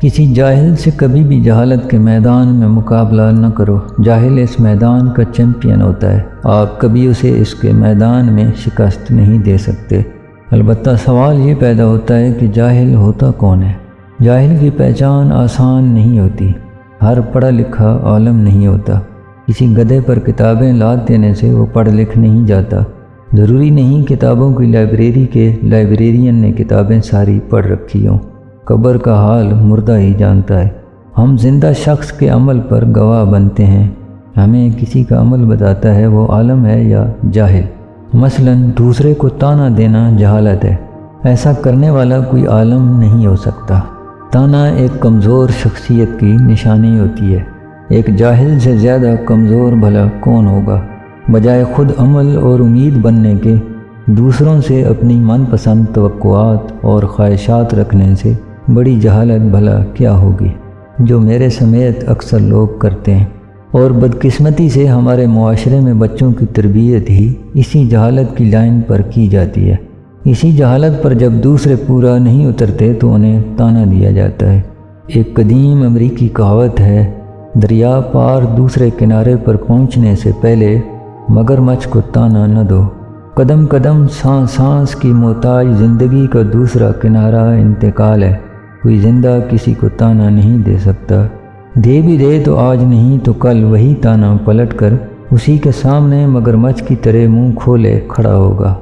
کسی جاہل سے کبھی بھی جہالت کے میدان میں مقابلہ نہ کرو۔ جاہل اس میدان کا چیمپئن ہوتا ہے، آپ کبھی اسے اس کے میدان میں شکست نہیں دے سکتے۔ البتہ سوال یہ پیدا ہوتا ہے کہ جاہل ہوتا کون ہے؟ جاہل کی پہچان آسان نہیں ہوتی۔ ہر پڑھا لکھا عالم نہیں ہوتا۔ کسی گدھے پر کتابیں لاد دینے سے وہ پڑھ لکھ نہیں جاتا۔ ضروری نہیں کتابوں کی لائبریری کے لائبریرین نے کتابیں ساری پڑھ رکھی ہوں۔ قبر کا حال مردہ ہی جانتا ہے۔ ہم زندہ شخص کے عمل پر گواہ بنتے ہیں۔ ہمیں کسی کا عمل بتاتا ہے وہ عالم ہے یا جاہل۔ مثلا دوسرے کو طعنہ دینا جہالت ہے۔ ایسا کرنے والا کوئی عالم نہیں ہو سکتا۔ طعنہ ایک کمزور شخصیت کی نشانی ہوتی ہے۔ ایک جاہل سے زیادہ کمزور بھلا کون ہوگا؟ بجائے خود عمل اور امید بننے کے، دوسروں سے اپنی من پسند توقعات اور خواہشات رکھنے سے بڑی جہالت بھلا کیا ہوگی، جو میرے سمیت اکثر لوگ کرتے ہیں۔ اور بدقسمتی سے ہمارے معاشرے میں بچوں کی تربیت ہی اسی جہالت کی لائن پر کی جاتی ہے۔ اسی جہالت پر جب دوسرے پورا نہیں اترتے تو انہیں طعنہ دیا جاتا ہے۔ ایک قدیم امریکی کہاوت ہے، دریا پار دوسرے کنارے پر پہنچنے سے پہلے مگرمچھ کو طعنہ نہ دو۔ قدم قدم سانس سانس کی محتاج زندگی کا دوسرا کنارہ انتقال ہے۔ کوئی زندہ کسی کو طعنہ نہیں دے سکتا۔ دے بھی دے تو آج نہیں تو کل وہی طعنہ پلٹ کر اسی کے سامنے مگرمچھ کی طرح منہ کھولے کھڑا ہوگا۔